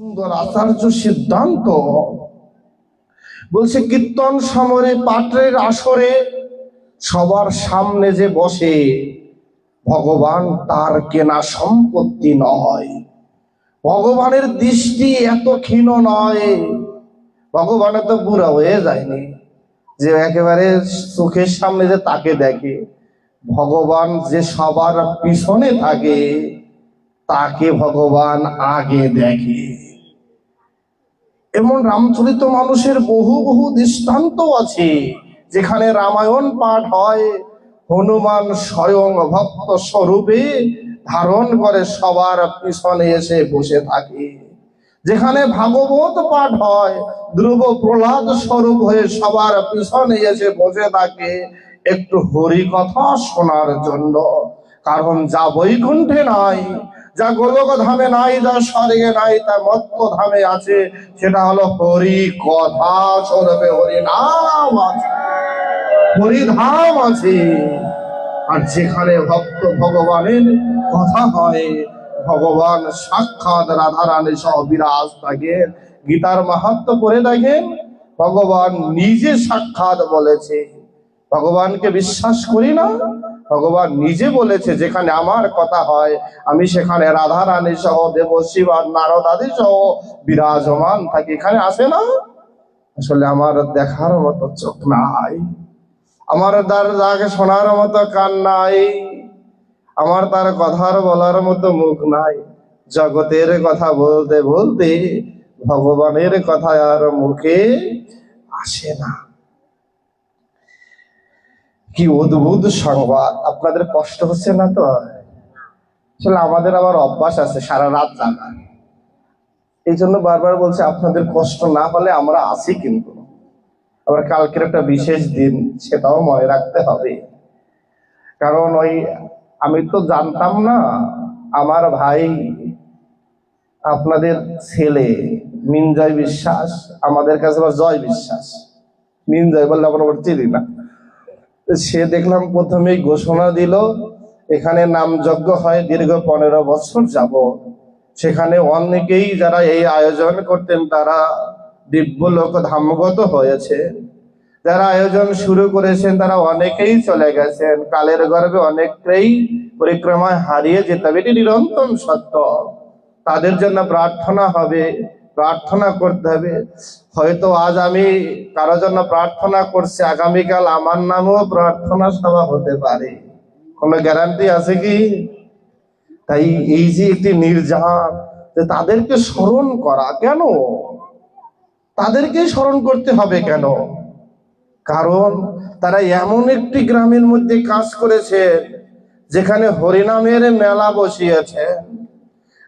সুন্দর আচার্য সিদ্ধান্ত বলছে, কীর্তন সমরে পাত্রের আসরে সবার সামনে যে বসে ভগবান তার কেনা সম্পত্তি নয়। ভগবানের দৃষ্টি এত ক্ষীণ নয়, ভগবান তো বুড়া হয়ে যায়নি যে একেবারে চোখের সামনে যে তাকে দেখে। ভগবান যে সবার পিছনে থাকে তাকে ভগবান আগে দেখে। এমন রামচরিত মানুষের বহু বহু দৃষ্টান্ত আছে, যেখানে রামায়ণ পাঠ হয় হনুমান স্বয়ং ভক্ত স্বরূপে ধারণ করে সবার পিছনে এসে বসে থাকে। যেখানে ভাগবত পাঠ হয় ধ্রুব প্রহ্লাদ স্বরূপ হয়ে সবার পিছনে এসে বসে থাকে একটু হরি কথা শোনার জন্য। কারণ যা বৈকুণ্ঠে নাই, যা গোলক ধামে নাই, যা স্বর্গে নাই, তা মত্ত ধামে আছে। সেটা হলো হরি কথা স্বরূপে হরি নাম আছে, হরিধাম আছে। আর যেখানে ভক্ত ভগবানের কথা হয়, ভগবান সাক্ষাৎ রাধারানী সহ বিরাজ থাকেন। গীতার মাহাত্ম্য করে দেখেন, ভগবান নিজে সাক্ষাৎ বলেছে। ভগবানকে বিশ্বাস করি না, ভগবান নিজে বলেছে যেখানে আমার কথা হয় আমি সেখানে রাধারানী সহ দেবশিব আর নারদ আদি সহ বিরাজমান থাকি। এখানে আসে না? আসলে আমার দেখার মতো চোখ নাই, আমার তাকে শোনার মতো কান নাই, আমার তার কথার বলার মতো মুখ নাই। জগতের কথা বলতে বলতে ভগবানের কথা আর মুখে আসে না। কি অদ্ভুত সংবাদ! আপনাদের কষ্ট হচ্ছে না তো? আসলে আমাদের আবার অভ্যাস আছে সারা রাত জাগা, এই জন্য বারবার বলছে আপনাদের কষ্ট না হলে আমরা আছি। কিন্তু আবার কালকের একটা বিশেষ দিন, সেটাও মনে রাখতে হবে। কারণ আমি তো জানতাম না, আমার ভাই আপনাদের ছেলে মিনজয় বিশ্বাস, আমাদের কাছে আবার জয় বিশ্বাস। মিনজয় বললে আমরা চিনি না। সে দেখলাম প্রথমেই ঘোষণা দিল এখানে নাম যজ্ঞ হয় দীর্ঘ 15 বছর যাব। সেখানে অনেকেই যারা এই আয়োজন করতেন তারা দিব্যলোক ধামগত হয়েছে। যারা আয়োজন শুরু করেছেন তারা অনেকেই চলে গেছেন। কালের গর্ভে অনেককেই পরিক্রমায় হারিয়ে যেতে হবে, এটি নিরন্তর সত্য। তাদের জন্য প্রার্থনা হবে, প্রার্থনা করতে হবে। হয়তো আজ আমি কারোর জন্য প্রার্থনা করছি, আগামীকাল আমার নামেও প্রার্থনা সভা হতে পারে, কোনো গ্যারান্টি আছে কি? তাই এই যে একটি নির্যান, যে তাদেরকে স্মরণ করা কেন, তাদেরকে স্মরণ করতে হবে কেন? কারণ তারা এমন একটি গ্রামের মধ্যে কাজ করেছে যেখানে হরিনামের মেলা বসিয়েছে,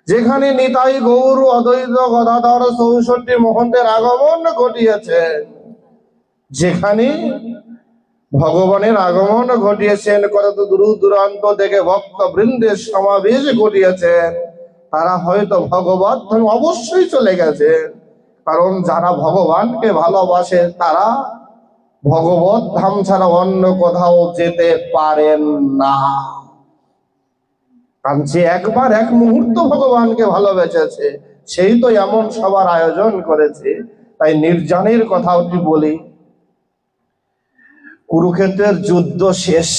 যেখানে নিতাই গৌর অদ্বৈত গদাধর 64 মহন্তের আগমন ঘটিয়েছে, যেখানে ভগবানের আগমন ঘটিয়েছেন, কত দূর দূরান্ত থেকে ভক্ত বৃন্দের সমাবেশ ঘটিয়েছেন। তারা হয়তো ভগবত ধাম অবশ্যই চলে গেছেন, কারণ যারা ভগবানকে ভালোবাসে তারা ভগবত ধাম ছাড়া অন্য কোথাও যেতে পারেন না। কারণ যে একবার এক মুহূর্ত ভগবানকে ভালোবেসেছে সেই তো এমন সবার আয়োজন করেছে। তাই নির্জনের কথাটি বলি, কুরুক্ষেত্রের যুদ্ধ শেষ,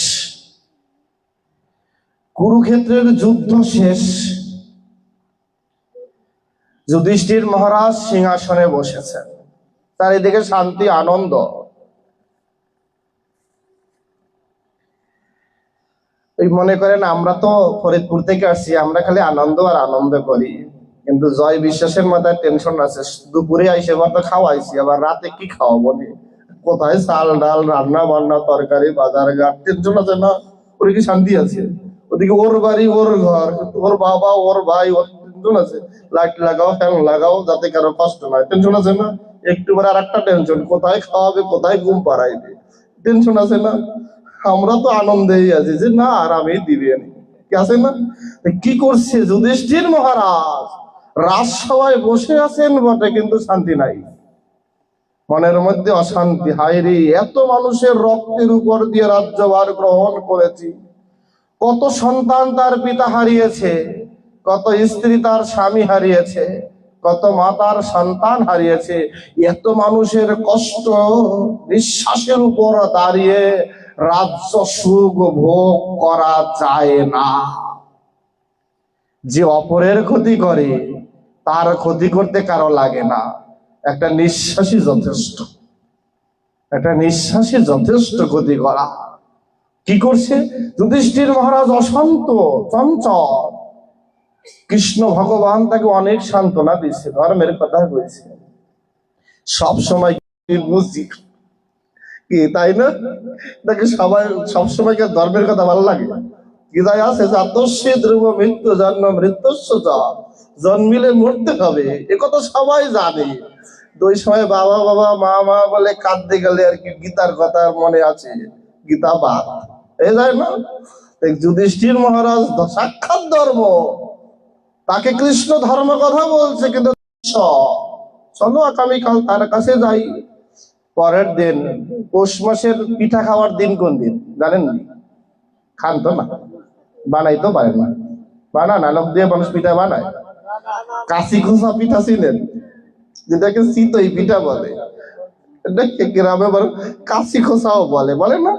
কুরুক্ষেত্রের যুদ্ধ শেষ। যুধিষ্ঠির মহারাজ সিংহাসনে বসেছেন, চারিদিকে শান্তি আনন্দ। ওই মনে করেন আমরা তো ফরিদপুর থেকে আসছি, আমরা খালি আনন্দ আর আনন্দ করি, কিন্তু জয় বিশ্বাসের মাথায় টেনশন আছে। দুপুরে আইসে এবার তো খাওয়াইছি, আবার রাতে কি খাওয়াবো, কোথায় চাল ডাল রান্না বান্না তরকারি বাজার ঘাট, টেনশন আছে না? ওর কি শান্তি আছে? ওদিকে ওর বাড়ি ওর ঘর, কিন্তু ওর বাবা ওর ভাই, ওর টেনশন আছে। লাইট লাগাও ফ্যান লাগাও যাতে কারো কষ্ট নয়, টেনশন আছে না? একটু পরে আর একটা টেনশন, কোথায় খাওয়াবে কোথায় ঘুম পাড়াইবে, টেনশন আছে না? আমরা তো আনন্দেই আছি যে না আরামেই দিবেন, কি আছে না? কি করছে যুধিষ্ঠির মহারাজ? রাজসভায় বসে আছেন বটে, কিন্তু শান্তি নাই, মনের মধ্যে অশান্তি। হায়রে, এত মানুষের রক্তের উপর দিয়ে রাজ্যভার গ্রহণ করেছি, কত সন্তান তার পিতা হারিয়েছে, কত স্ত্রী তার স্বামী হারিয়েছে, কত মা তার সন্তান হারিয়েছে। এত মানুষের কষ্ট নিঃশ্বাসের উপর দাঁড়িয়ে রাজ্য সুখ ভোগ করা যায় না। যে অপরের ক্ষতি করে তার ক্ষতি করতে কারো লাগে না। একটা নিঃশ্বাসই যথেষ্ট, একটা নিঃশ্বাসই যথেষ্ট ক্ষতি করা। কি করছে যুধিষ্ঠির মহারাজ? অশান্ত, চঞ্চল। কৃষ্ণ ভগবান তাকে অনেক সান্ত্বনা দিচ্ছে, ধর্মের কথা বলছে, সব সময় বুঝি কি, তাই না? তাকে সবাই সবসময় ধর্মের কথা ভালো লাগে। গীতায় আছে জাতস্যে ধ্রুব মৃত্যু জন্ম মৃত্যুস্য চ, জন্মিলে মরতে হবে, এ কথা সবাই জানে। ওই সময় বাবা বাবা মা মা বলে কাঁদতে গেলে আর কি গীতার কথা মনে আছে, গীতা বাদ হয়ে যায় না? যুধিষ্ঠির মহারাজ সাক্ষাৎ ধর্ম, তাকে কৃষ্ণ ধর্ম কথা বলছে, কিন্তু চলো আগামীকাল তার কাছে যাই। পরের দিন পৌষ মাসের পিঠা খাওয়ার দিন কোন দিন জানেন? খান তো না, বানাই তো পারেন না, বানান আলোক দিয়ে মানুষ পিঠা বানায়। কাশি খোসা পিঠা ছিলেন, যেটাকে চিতই পিঠা বলে, গ্রামে বলে কাশি খোসাও বলে, বলে না?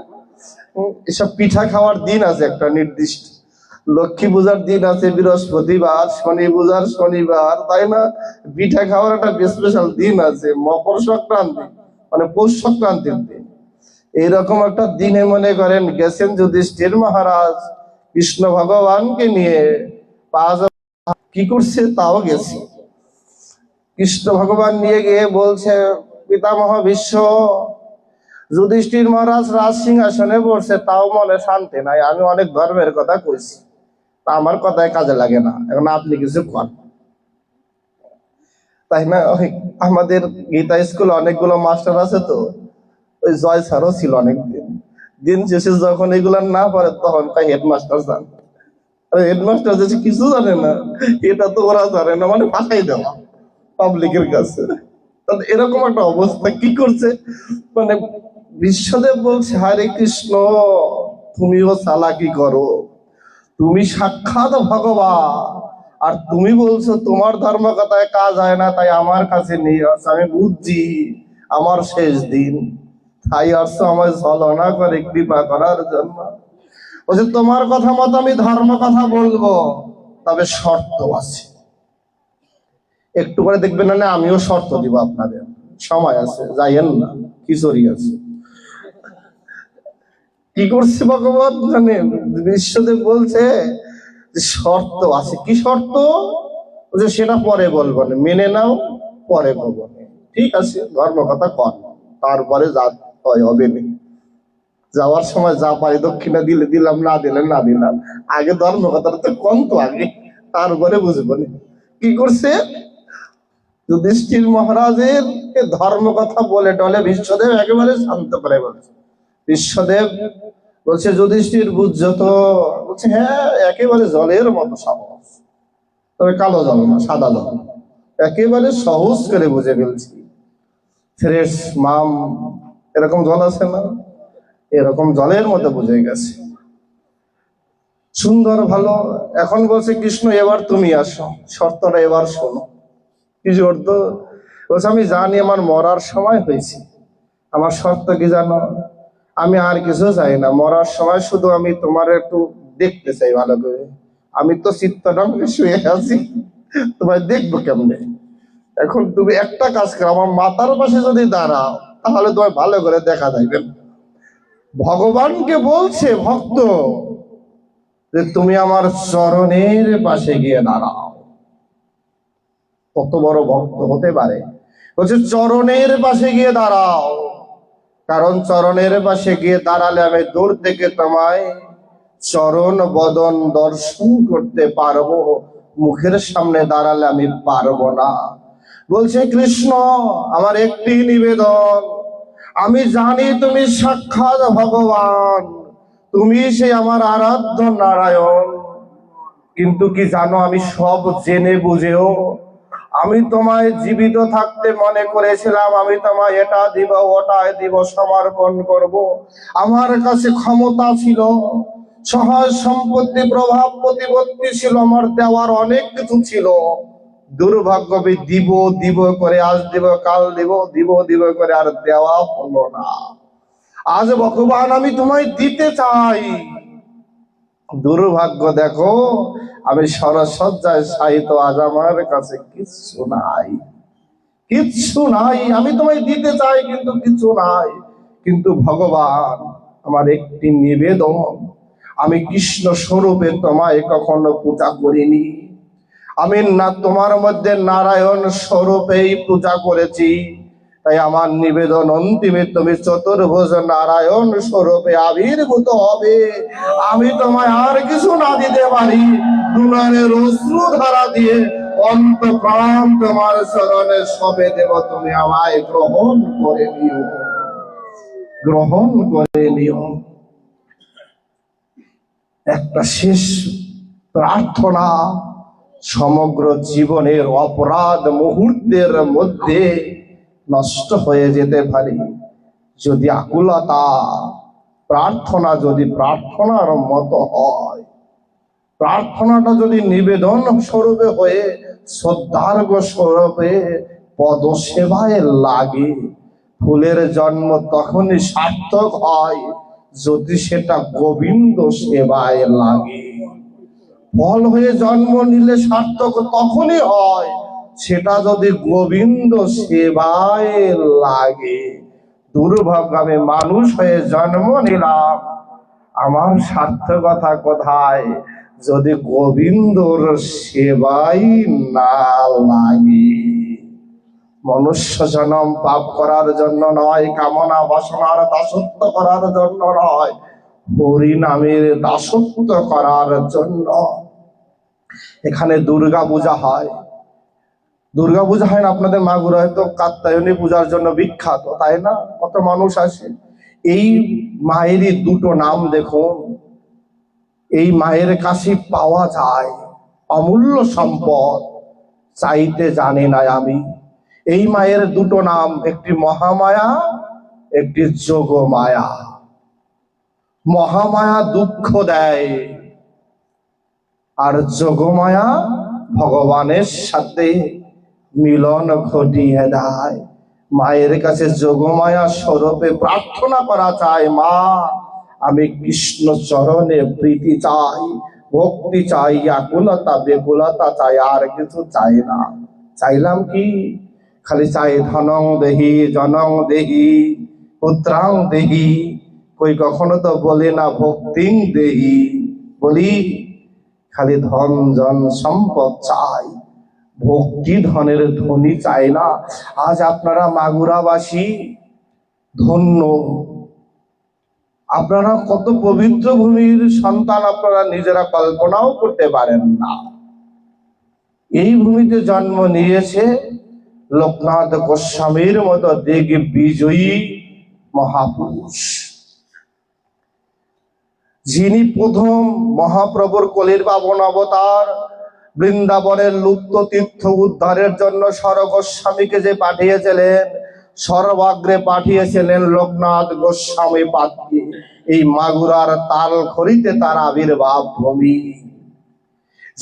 এসব পিঠা খাওয়ার দিন আছে একটা নির্দিষ্ট। লক্ষ্মী পূজার দিন আছে বৃহস্পতিবার, শনি পূজার শনিবার, তাই না? পিঠা খাওয়ার একটা স্পেশাল দিন আছে, মকর সংক্রান্তি মানে পৌষ সংক্রান্তির দিন। এইরকম একটা দিনে মনে করেন গেছেন যুধিষ্ঠির মহারাজ কৃষ্ণ ভগবানকে নিয়ে। কি করছে তাও গেছে, কৃষ্ণ ভগবান নিয়ে গিয়ে বলছে পিতামহ ভীষ্ম, যুধিষ্ঠির মহারাজ রাজ সিংহাসনে বসছে, তাও মনে শান্তি নাই। আমি অনেক ধর্মের কথা কইছি, আমার কথায় কাজে লাগে না, এখন আপনি কিছু কর, তাই না? আমাদের গীতা স্কুলে অনেকগুলো মাস্টার আছে, তো ওই জয় স্যারও ছিল অনেকদিন। দিন শেষে যখন এগুলো না পারে তখন তাই হেডমাস্টার যান। হেডমাস্টার যে কিছু জানে না, এটা তো ওরা জানে না, মানে ফাঁসাই দেওয়া পাবলিকের কাছে। এরকম একটা অবস্থা। কি করছে মানে বিশ্বদেব বলছে হরে কৃষ্ণ, তুমিও চালাকি করো, তুমি সাক্ষাৎ ভগবান, আর তুমি বলছো তোমার ধর্ম কথায় কাজ হয় না, তাই আমার কাছে নিয়ে আসো। আমি বুঝছি আমার শেষ দিন, তাই আসছো আমায় ছলনা করে কৃপা করার জন্য। বলছে তোমার কথা মতো আমি ধর্ম কথা বলবো, তবে শর্ত আছে। একটু করে দেখবেন না, আমিও শর্ত দিব আপনাদের, সময় আছে, যাইয়েন না, কিশোরী আছে। কি করছে ভগবান জানেন? বিশ্বদেব বলছে শর্ত আছে। কি শর্ত? যে সেটা পরে বলবো না, মেনে নাও, পরে বলবো। ঠিক আছে, ধর্ম কথা কর, তারপরে যা হয় হবে না। যাওয়ার সময় যা পারি দক্ষিণা দিলে দিলাম, না দিলে না দিলাম, আগে ধর্ম কথাটা তো কম, তো আগে তারপরে বুঝবো না। কি করছে যুধিষ্ঠির মহারাজের ধর্ম কথা বলে টলে বিশ্বদেব একেবারে শান্ত করে বলছে। বিশ্বদেব বলছে যুধিষ্ঠির বুঝছো তো? বলছে হ্যাঁ, একেবারে জলের মতো সহজ, তবে কালো জল না, সাদা জল, একেবারে সহজ করে বুঝে ফেলছি। ফ্রেশ মাম এরকম জল আছে না, এরকম জলের মতো বুঝে গেছে, সুন্দর ভালো। এখন বলছে কৃষ্ণ এবার তুমি আসো, শর্তটা এবার শোনো। কি শর্ত? বলছে আমি জানি আমার মরার সময় হয়েছে, আমার শর্ত কি জানো? আমি আর কিছু চাই না, মরার সময় শুধু আমি তোমার একটু দেখতে চাই ভালো করে। আমি তো চিত্তটা শুয়ে আছি, তোমায় দেখবো কেমনে। এখন তুমি একটা কাজ করো, আমার মাথার পাশে যদি দাঁড়াও তাহলে তোমায় ভালো করে দেখা যাইবে। ভগবানকে বলছে ভক্ত যে তুমি আমার চরণের পাশে গিয়ে দাঁড়াও। কত বড় ভক্ত হতে পারে! বলছে চরণের পাশে গিয়ে দাঁড়াও, কারণ চরণের পাশে গিয়ে দাঁড়ালে আমি দূর থেকে তোমায় চরণ বদন দর্শন করতে পারবো, মুখের সামনে দাঁড়ালে আমি পারবো না। বলছে কৃষ্ণ আমার একটি নিবেদন, আমি জানি তুমি সাক্ষাৎ ভগবান, তুমি সেই আমার আরাধ্য নারায়ণ, কিন্তু কি জানো, আমি সব জেনে বুঝেও আমি তোমায় জীবিত থাকতে মনে করেছিলাম আমি তোমায় এটা দিব ওটাই দিব, সমর্পণ করব। আমার কাছে ক্ষমতা ছিল, সহায় সম্পত্তি, প্রভাব প্রতিপত্তি ছিল, আমার দেওয়ার অনেক কিছু ছিল, দুর্ভাগ্যবী দিব দিব করে আজ দিব, কাল দিব, দিব দিব করে আর দেওয়া হলো না। আজ ভগবান আমি তোমায় দিতে চাই, দুর্ভাগ্য দেখো আমি সরসজ্জায় শায়িত, আজ আমার কাছে কিচ্ছু নাই, কিচ্ছু নাই। আমি তোমায় দিতে চাই কিন্তু কিছু নাই। কিন্তু ভগবান আমার একটি নিবেদন, আমি কৃষ্ণ স্বরূপে তোমায় কখনো পূজা করিনি, আমি না তোমার মধ্যে নারায়ণ স্বরূপেই পূজা করেছি। তাই আমার নিবেদন অন্তিমে তুমি চতুর্ভুজ নারায়ণ স্বরূপে আবির্ভূত হবে। আমি তোমায় আর কিছু না দিতে পারি, দুলারের অশ্রু ধারা দিয়ে অন্তঃপ্রাণ তোমার চরণে সবে দেব, তুমি আমায় গ্রহণ করে নিও, গ্রহণ করে নিও। একটা শেষ প্রার্থনা, সমগ্র জীবনের অপরাধ মুহূর্তের মধ্যে নষ্ট হয়ে যেতে পারে যদি আকুলতা প্রার্থনা যদি প্রার্থনার মতো হয়, প্রার্থনাটা যদি নিবেদন স্বরূপে হয়ে শ্রদ্ধার্ঘ স্বরূপে পদসেবায় লাগে, ফুলের জন্ম তখনই সার্থক হয় যদি সেটা গোবিন্দ সেবায় লাগে। ফল হয়ে জন্ম নিলে সার্থক তখনই হয় সেটা যদি গোবিন্দ সেবায় লাগে। দুর্ভাগ্য আমি মানুষ হয়ে জন্ম নিলাম, আমার সার্থকতা কোথায় যদি গোবিন্দর সেবাই না লাগে। মনুষ্য জন্ম পাপ করার জন্য নয়, কামনা বাসনার দাসত্ব করার জন্য নয়, হরি নামের দাসত্ব করার জন্য। এখানে দুর্গা পূজা হয়, দুর্গা পূজা হয় না আপনাদের মাগুরা হয়তো কাত্যায়নী পূজার জন্য বিখ্যাত, তাই না? কত মানুষ আসে। এই মায়েরই দুটো নাম দেখুন, এই মায়ের কাছে পাওয়া যায় অমূল্য সম্পদ, চাইতে জানি না আমি। এই মায়ের দুটো নাম, একটি মহামায়া, একটি যোগমায়া। মহামায়া দুঃখ দেয় আর যোগমায়া ভগবানের সাথে মিলন ঘটিয়ে দেয়। মায়ের কাছে যোগমায়া স্বরূপে প্রার্থনা করা চায়, মা আমি কৃষ্ণ চরণে প্রীতি চাই, ভক্তি চাই, আকুলতা বেকুলতা চাই, আর কিছু চাই না। চাইলাম কি? খালি চাই ধনং দেহি, জনং দেহি, পুত্রাং দেহি। কই কখনো তো বলি না ভক্তিং দেহি, বলি খালি ধন জন সম্পদ চাই, ভক্তি ধনের ধনী চাই না। আজ আপনারা মাগুরাবাসী ধন্য, আপনারা কত পবিত্র ভূমির সন্তান আপনারা নিজেরা কল্পনাও করতে পারেন না। এই ভূমিতে জন্ম নিয়েছে লোকনাথ গোস্বামীর মতো দিগ বিজয়ী মহাপুরুষ, যিনি প্রথম মহাপ্রভুর কলির পাবন অবতার, বৃন্দাবনের লুপ্ত তীর্থ উদ্ধারের জন্য সর গোস্বামীকে যে পাঠিয়েছিলেন, সর্বাগ্রে পাঠিয়েছিলেন লোকনাথ গোস্বামী পাত্রী। এই মাগুরার তালখড়িতে তার আবির্ভাব ভূমি।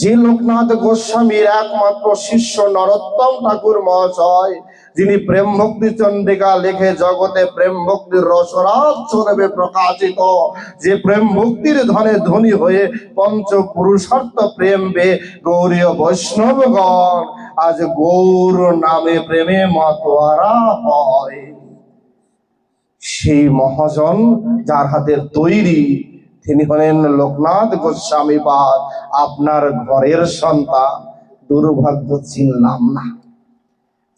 যে লোকনাথ গোস্বামীর একমাত্র শিষ্য নরোত্তম ঠাকুর মহাশয়, যিনি প্রেম ভক্তি চন্ডিকা লিখে জগতে প্রেম ভক্তির রসরাজ স্বরূপে প্রকাশিত, যে প্রেম ভক্তির ধনে ধনী হয়ে পঞ্চ পুরুষার্থ প্রেম বে গৌরীয় বৈষ্ণবগণ আজ গৌর নামে প্রেমে মতোয়ারা হয়। সেই মহাজন যার হাতের তৈরি, তিনি হলেন লোকনাথ গোস্বামী পাদ, আপনার ঘরের সন্তান। দুর্ভাগ্য চিনলাম না,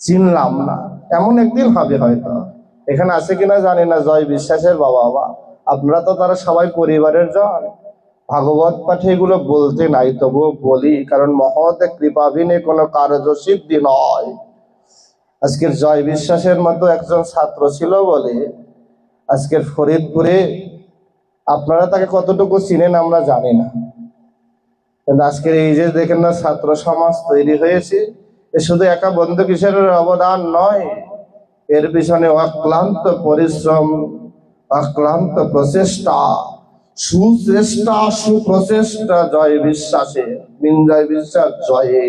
চিনলাম না। এমন একদিন হবে হয়তো, এখানে আছে কিনা জানি না, জয় বিশ্বাসের বাবা, আপনারা তো তারা সবাই পরিবারের জন। ভাগবত পাঠে এগুলো বলতে নাই, তবুও বলি, কারণ মহৎ কৃপাবিনে কোনো কার্যসিদ্ধি নয়। আজকের জয় বিশ্বাসের মতো একজন ছাত্র ছিল বলে আজকের ফরিদপুরে, আপনারা তাকে কতটুকু চিনেন আমরা জানি না, কিন্তু আজকের এই যে দেখেন না ছাত্র সমাজ তৈরি হয়েছে, এ শুধু একা বন্ধু কিশোরের অবদান নয়, এর পিছনে অক্লান্ত পরিশ্রম, অক্লান্ত প্রচেষ্টা, সুচেষ্টা সুপ্রচেষ্টা জয় বিশ্বাসে, জয় বিশ্বাস জয়ে।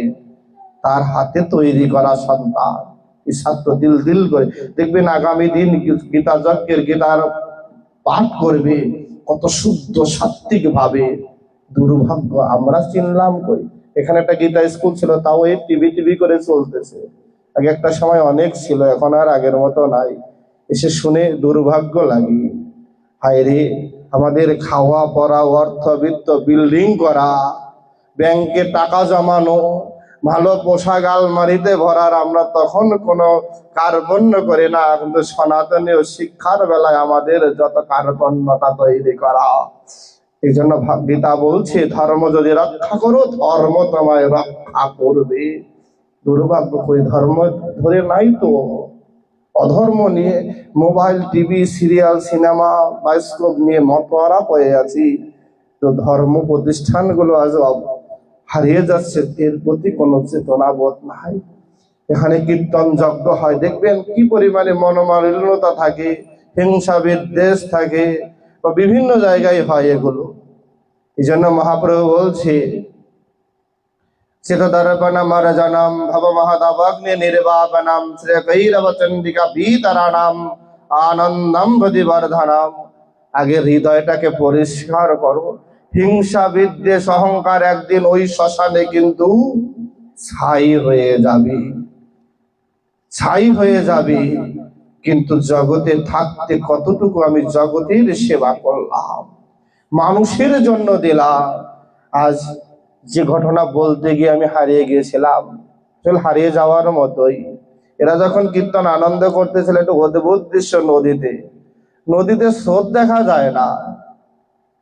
তার হাতে তৈরি করা সন্তান। এই ছাত্র দিল দিল করে দেখবেন আগামী দিন গীতা যজ্ঞের গীতার পাঠ করবে কত শুদ্ধ সাত্বিক ভাবে। দুর্ভাগ্য আমরা চিনলাম কই। এখানে একটা গীতা স্কুল ছিল, তাও এই টিভি টিভি করে চলতেছে। আগে একটা সময় অনেক ছিল, এখন আর আগের মতো নাই। এসে শুনে দুর্ভাগ্য লাগে। হায় রে, আমাদের খাওয়া পড়া, অর্থবিত্ত, বিল্ডিং করা, ব্যাংকে টাকা জমানো, ভালো পোশাক আলমারিতে ভরার আমরা তখন কোনো কার্পণ্য করি না, কিন্তু সনাতনীয় শিক্ষার বেলায় আমাদের যত কার্পণ্যতা তৈরি করা। এই জন্য গীতা বলছে, ধর্ম যদি রক্ষা করো, ধর্ম তোমায় রক্ষা করবে। দুর্ভাগ্য কই ধর্ম ধরে নাই তো, অধর্ম নিয়ে mobile, TV, serial, cinema, bioscope নিয়ে মতোয়ারা হয়ে আছি। তো ধর্ম প্রতিষ্ঠানগুলো আজ হারিয়ে যাচ্ছে, এর প্রতি কোনো চেতনা বোধ নাই। এখানে কীর্তন যজ্ঞ হয়, দেখবেন কি পরিমাণে মনোমালিন্যতা থাকে, হিংসা বিদ্বেষ থাকে, বা বিভিন্ন জায়গায় হয় এগুলো। এই জন্য মহাপ্রভু বলছে, চিরদর্পণম রজনম ভব মহদবগ্নি নির্বাপনম শ্রীকৈরব চন্ডিকা ভীতরাণম আনন্দম ভদিবর্ধনম। আগে হৃদয়টাকে পরিষ্কার করো। হিংসা বিদ্বেষ অহংকার একদিন ওই শ্মশানে কিন্তু ছাই হয়ে যাবে, ছাই হয়ে যাবে। কিন্তু জগতে থাকতে কতটুকু আমি জগতের সেবা করলাম, মানুষের জন্য দিলাম। আজ যে ঘটনা বলতে গিয়ে আমি হারিয়ে গিয়েছিলাম, হারিয়ে যাওয়ার মতোই। এরা যখন কীর্তন আনন্দ করতেছিল, একটু অদ্ভুত দৃশ্য, নদীতে নদীতে স্রোত দেখা যায় না,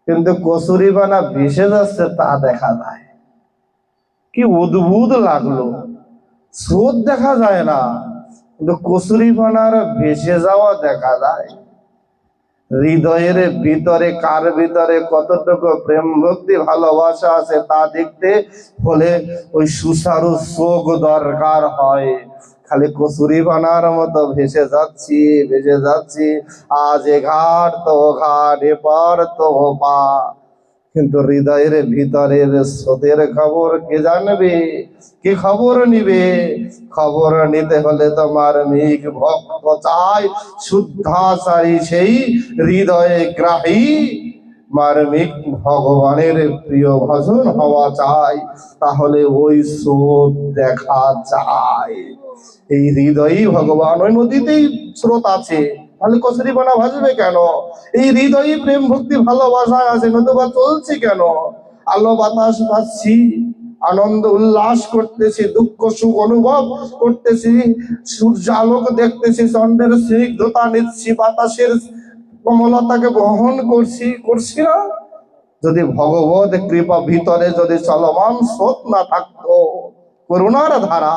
কিন্তু কচুরিপানা ভেসে যাচ্ছে তা দেখা যায়। কি অদ্ভুত লাগলো, স্রোত দেখা যায় না কিন্তু কচুরিপানার ভেসে যাওয়া দেখা যায়। হৃদয়ের ভিতরে কার ভিতরে কতটুকু প্রেম ভক্তি ভালোবাসা আছে তা দেখতে হলে ওই সুচারু চোখ দরকার হয়। খালি কচুরিপানার মতো ভেসে যাচ্ছি, ভেসে যাচ্ছি, আজ এ ঘাট তো ঘাট, এপার তো পা, কিন্তু হৃদয়ের ভিতরের স্রোতের খবর কে জানবে, কে খবর নিবে? খবর নিতে হলে তোমার মিক ভক্ত চাই, শুদ্ধাচারী সেই হৃদয়ে গ্রাহী, মার্মিক ভগবানের প্রিয় ভজন হওয়া চাই, তাহলে ওই স্রোত দেখা যায়। এই হৃদয়ই ভগবান, ওই নদীতেই স্রোত আছে, তাহলে কচুরিপানা ভাসবে কেন? এই হৃদয়ই প্রেম ভক্তি ভালোবাসা আছে, নতুবা চলছে কেন? আলো বাতাস পাচ্ছি, আনন্দ উল্লাস করতেছি, দুঃখ সুখ অনুভব করতেছি, সূর্য আলোক দেখতেছি, চন্দ্রের স্নিগ্ধতা নিচ্ছি, বাতাসের কোমলতাকে বহন করছি, করছি না? যদি ভগবত কৃপা ভিতরে যদি চলমান স্রোত না থাকতো, করুণার ধারা,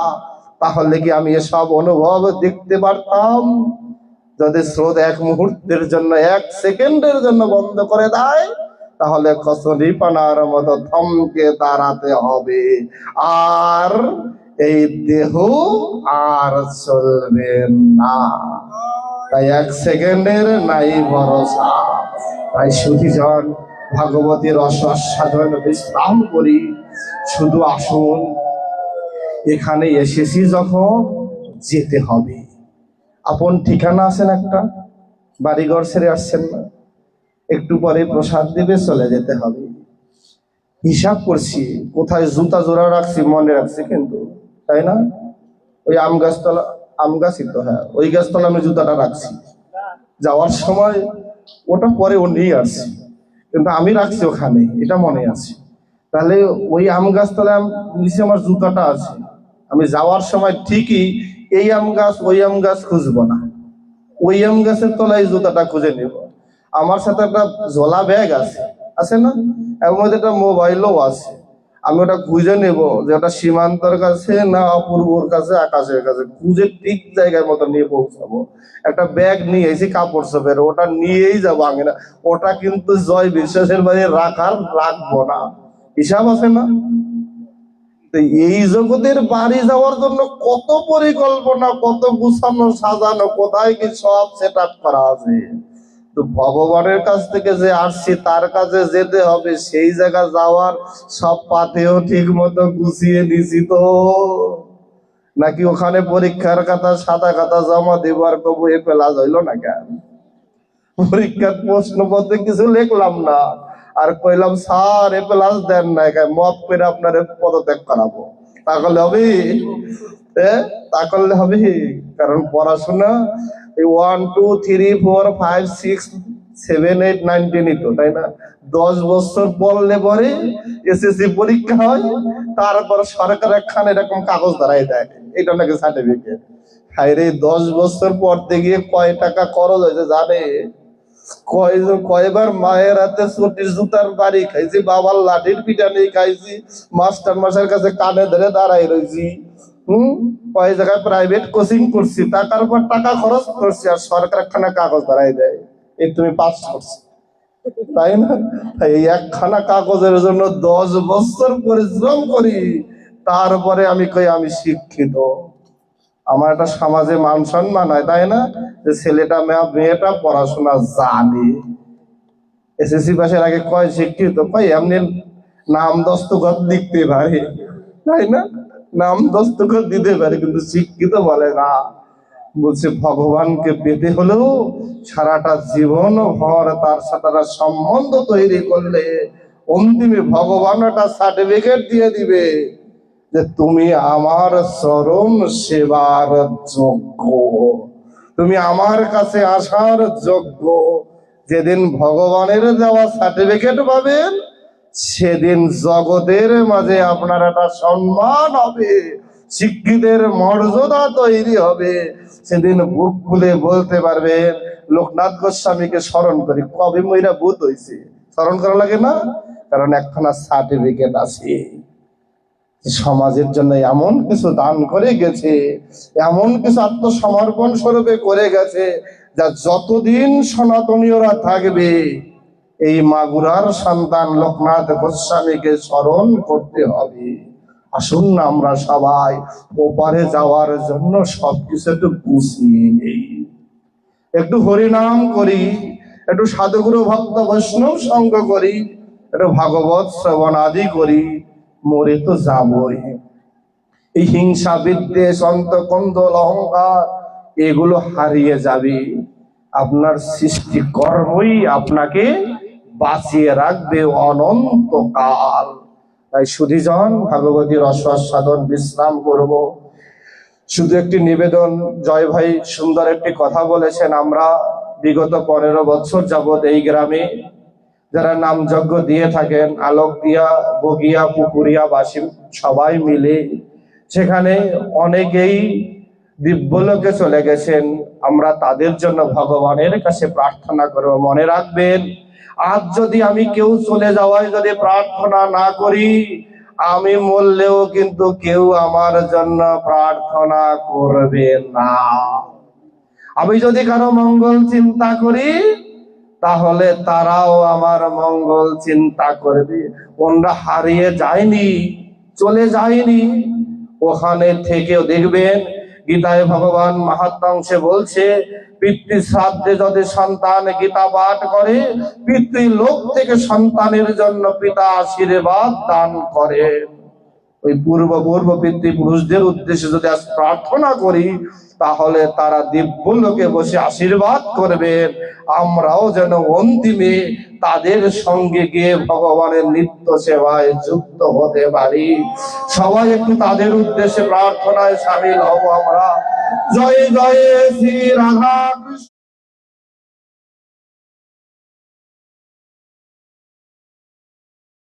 তাহলে কি আমি এসব অনুভব দেখতে পারতাম? যদি স্রোত এক মুহূর্তের জন্য, এক সেকেন্ডের জন্য বন্ধ করে দেয়, তাহলে কচুরিপানার মতো থমকে দাঁড়াতে হবে, আর এই দেহ আর চলবে না। তাই এক সেকেন্ডের নাই ভরসা। তাই সুধীজন ভাগবতীর রসাস্বাদন বিশ্রাম করি, শুধু আসুন, এখানে এসেছি যখন যেতে হবে। আপন ঠিকানা আছেন একটা, বাড়িঘর ছেড়ে আসছেন না, একটু পরে প্রসাদ দিবে, চলে যেতে হবে। হিসাব করছি কোথায় জুতা জোড়া রাখছি, মনে রাখছি কিন্তু, তাই না? ওই আম গাছতলা, আম গাছই তো, হ্যাঁ ওই গাছতলা আমি জুতাটা রাখছি। যাওয়ার সময় ওটা পরে ও নিয়ে আসছি, কিন্তু আমি রাখছি ওখানে, এটা মনে আছে। তাহলে ওই আম গাছতলায় নিচে আমার জুতাটা আছে। আমি যাওয়ার সময় ঠিকই এই আম গাছ ওই আম গাছ খুঁজবো না, ওই আম গাছের তলায় জুতাটা খুঁজে নেব। আমার সাথে একটা ঝোলা ব্যাগ আছে, আছে না? এর মধ্যে একটা মোবাইলও আছে। আমি ওটা খুঁজে নেব যে ওটা সীমান্তর কাছে না অপূর্বর কাছে, আকাশের কাছে, খুঁজে ঠিক জায়গার মতো নিয়ে পৌঁছাবো। একটা ব্যাগ নিয়ে এসে কাপড় চোপের, ওটা নিয়েই যাবো। আমি না, ওটা কিন্তু জয় বিশ্বাসের বাইরে রাখবো না, হিসাব আছে না? এই জগতের বাড়ি যাওয়ার জন্য কত পরিকল্পনা, কত গুছানো সাজানো, কোথায় কি সব সেট আপ করা আছে। তো ভগবানের কাছ থেকে যে আসছি, তার কাছে যেতে হবে, সেই জায়গা যাওয়ার সব পাতেও ঠিক মতো গুছিয়ে নিছি তো। নাকি ওখানে পরীক্ষার খাতা সাদা খাতা জমা দেবো আর কবু এ প্লাস হইলো না কেন? পরীক্ষার প্রশ্নপত্রে কিছু লিখলাম না আর কইলাম স্যার এ প্লাস দেন না, মাফ করে আপনার পদত্যাগ করাবো, তা করলে হবে? তা করলে হবে? কারণ পড়াশোনা এই 1 2 3 4 5 6 7 8 9 10 তো, তাই না? 10 বছর পড়লে পরে এসএসসি পরীক্ষা হয়, তারপর সরকার একখান এরকম কাগজ ধরাই দেয়, এটা নাকি সার্টিফিকেট। হায়রে 10 বছর পড়তে গিয়ে কয় টাকা খরচ হয়েছে জানে? কয়বার মায়ের হাতে চটির জুতার বাড়ি খাইছি, বাবার লাঠির পিটানি খাইছি, মাস্টার মাসের কাছে কানে ধরে দাঁড়াই রয়েছি, কয় জায়গায় প্রাইভেট কোচিং করছি, টাকার পর টাকা খরচ করছি, আর সরকার একখানা কাগজ ধরাই দেয় এই তুমি পাস করছো, তাই না? এই একখানা কাগজের জন্য 10 বছর পরিশ্রম করি, তারপরে আমি কই আমি শিক্ষিত, আমার একটা সমাজে মান সম্মান হয়, তাই না? যে ছেলেটা মেয়েটা পড়াশোনা জানে। এসএসসি পাশের আগে কয় শিক্ষিত, কয় এমনি নাম দস্তখত লিখতে পারে, তাই না? নাম দস্তখত দিতে পারে, কিন্তু শিক্ষিত বলে না। বলছে ভগবানকে পেতে হলেও সারাটা জীবন ভর তার সাথে সম্বন্ধ তৈরি করলে অন্তিমে ভগবান একটা সার্টিফিকেট দিয়ে দিবে যে তুমি আমার চরম সেবার যোগ্য, তুমি আমার কাছে আসার যোগ্য। যেদিন ভগবানের দেওয়া সার্টিফিকেট পাবেন সেদিন জগতের মাঝে আপনার একটা সম্মান হবে, শিক্ষিতের মর্যাদা তৈরি হবে, সেদিন বুক খুলে বলতে পারবেন লোকনাথ গোস্বামীকে স্মরণ করি, কবে মইরা ভূত হয়েছে স্মরণ করা লাগে না? কারণ একখানা সার্টিফিকেট আছে, সমাজের জন্য এমন কিছু দান করে গেছে, এমন কিছু আত্মসমর্পণ স্বরূপে করে গেছে, যা যতদিন সনাতনীয়রা থাকবে এই মাগুরার সন্তান লোকনাথ গোস্বামীকে স্মরণ করতে হবে। আসুন না আমরা সবাই ওপারে যাওয়ার জন্য সবকিছু একটু গুছিয়ে নেই, একটু হরিনাম করি, একটু সাধুগুরু ভক্ত বৈষ্ণব সঙ্গ করি, একটু ভাগবত শ্রবণ আদি করি, মরে তো যাবই। এই হিংসা বিদ্বেষ অন্তকন্দল অহংকার এগুলো হারিয়ে যাবে, আপনার সৃষ্টি কর্মই আপনাকে বাঁচিয়ে রাখবে অনন্তকাল। তাই সুধীজন ভাগবতী রসাস্বাদন বিশ্রাম করব। শুধু একটি নিবেদন, জয় ভাই সুন্দর একটি কথা বলেছেন, আমরা বিগত 15 বছর যাবৎ এই গ্রামে যারা নাম যজ্ঞ দিয়ে থাকেন, আলোক দিয়া বগিয়া পুকুরিয়া বাসী সবাই মিলে, সেখানে অনেকেই দিব্যলোকে চলে গেছেন, আমরা তাদের জন্য ভগবানের কাছে প্রার্থনা করব। মনে রাখবেন, আজ যদি আমি কেউ চলে যাওয়ায় যদি প্রার্থনা না করি, আমি মরলেও কিন্তু কেউ আমার জন্য প্রার্থনা করবে না। আমি যদি কারো মঙ্গল চিন্তা করি তাহলে তারাও আমার মঙ্গল চিন্তা করবে। ওরা হারিয়ে যায়নি, চলে যায়নি, ওখানে থেকেও দেখবেন গীতায় ভগবান মাহাত্ম্যংশে বলছে, পিতৃ শ্রাদ্ধে যদি সন্তান গীতা পাঠ করে, পিতৃলোক থেকে সন্তানের জন্য পিতা আশীর্বাদ দান করে। ওই পূর্ব পিতৃপুরুষদের উদ্দেশ্যে যদি আজ প্রার্থনা করি, তাহলে তারা দিব্যলোকে বসে আশীর্বাদ করবেন, আমরাও যেন অন্তিমে তাদের সঙ্গে গিয়ে ভগবানের নিত্য সেবায় যুক্ত হতে পারি। সবাই একটু তাদের উদ্দেশ্যে প্রার্থনায় সামিল হব আমরা। জয় জয় শ্রী রাধা